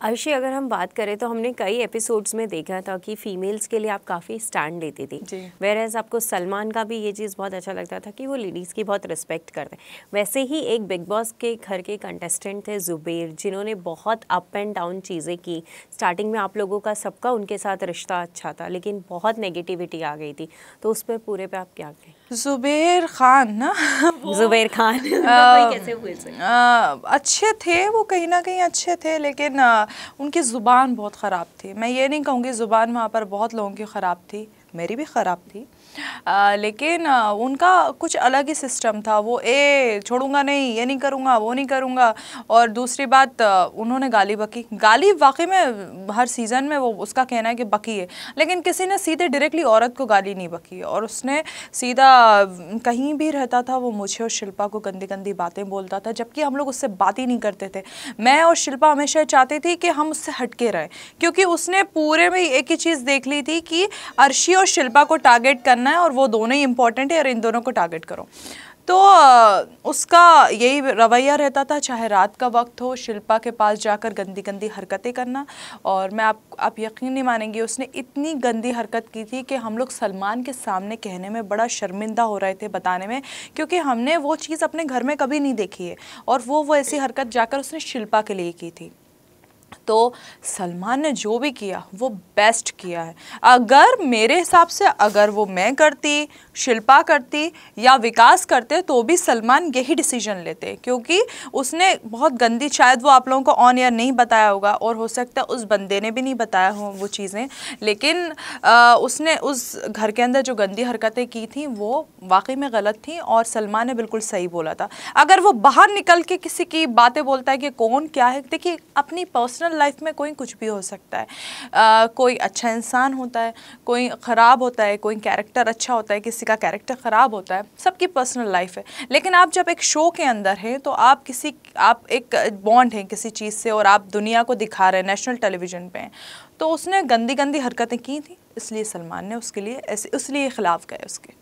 अर्शी, अगर हम बात करें तो हमने कई एपिसोड्स में देखा था कि फीमेल्स के लिए आप काफ़ी स्टैंड लेती थी, वेयरएज आपको सलमान का भी ये चीज़ बहुत अच्छा लगता था कि वो लेडीज़ की बहुत रिस्पेक्ट करते हैं। वैसे ही एक बिग बॉस के घर के कंटेस्टेंट थे ज़ुबैर, जिन्होंने बहुत अप एंड डाउन चीज़ें की। स्टार्टिंग में आप लोगों का सबका उनके साथ रिश्ता अच्छा था, लेकिन बहुत नेगेटिविटी आ गई थी, तो उस पर पूरे पे आप क्या कहें? ज़ुबैर खान ना ज़ुबैर खान कैसे हुए थे? अच्छे थे वो, कहीं ना कहीं अच्छे थे, लेकिन उनकी ज़ुबान बहुत ख़राब थी। मैं ये नहीं कहूँगी ज़ुबान वहाँ पर बहुत लोगों की ख़राब थी, मेरी भी ख़राब थी, लेकिन उनका कुछ अलग ही सिस्टम था। वो छोड़ूंगा नहीं, ये नहीं करूँगा, वो नहीं करूँगा। और दूसरी बात, उन्होंने गाली बकी। गाली वाकई में हर सीज़न में वो उसका कहना है कि बकी है, लेकिन किसी ने सीधे डायरेक्टली औरत को गाली नहीं बकी। और उसने सीधा कहीं भी रहता था वो मुझे और शिल्पा को गंदी गंदी बातें बोलता था, जबकि हम लोग उससे बात ही नहीं करते थे। मैं और शिल्पा हमेशा चाहती थी कि हम उससे हटके रहें, क्योंकि उसने पूरे में एक ही चीज़ देख ली थी कि अर्शी और शिल्पा को टारगेट करना है और वो दोनों ही इंपॉर्टेंट है और इन दोनों को टारगेट करो। तो उसका यही रवैया रहता था, चाहे रात का वक्त हो, शिल्पा के पास जाकर गंदी गंदी हरकतें करना। और मैं आप यकीन नहीं मानेंगे, उसने इतनी गंदी हरकत की थी कि हम लोग सलमान के सामने कहने में बड़ा शर्मिंदा हो रहे थे, बताने में, क्योंकि हमने वो चीज़ अपने घर में कभी नहीं देखी है। और वो ऐसी हरकत जाकर उसने शिल्पा के लिए की थी। तो सलमान ने जो भी किया वो बेस्ट किया है। अगर मेरे हिसाब से अगर वो मैं करती, शिल्पा करती या विकास करते, तो भी सलमान यही डिसीजन लेते, क्योंकि उसने बहुत गंदी, शायद वो आप लोगों को ऑन एयर नहीं बताया होगा और हो सकता है उस बंदे ने भी नहीं बताया हो वो चीज़ें, लेकिन उसने उस घर के अंदर जो गंदी हरकतें की थी वो वाकई में गलत थी। और सलमान ने बिल्कुल सही बोला था। अगर वो बाहर निकल के किसी की बातें बोलता है कि कौन क्या है, देखिए अपनी पर्सनल लाइफ में कोई कुछ भी हो सकता है। कोई अच्छा इंसान होता है, कोई ख़राब होता है, कोई कैरेक्टर अच्छा होता है, किसी का कैरेक्टर ख़राब होता है, सबकी पर्सनल लाइफ है। लेकिन आप जब एक शो के अंदर हैं तो आप एक बॉन्ड है किसी चीज़ से और आप दुनिया को दिखा रहे हैं, नेशनल टेलीविज़न पे हैं। तो उसने गंदी गंदी हरकतें की थी, इसलिए सलमान ने उसके लिए इसलिए खिलाफ गए उसके।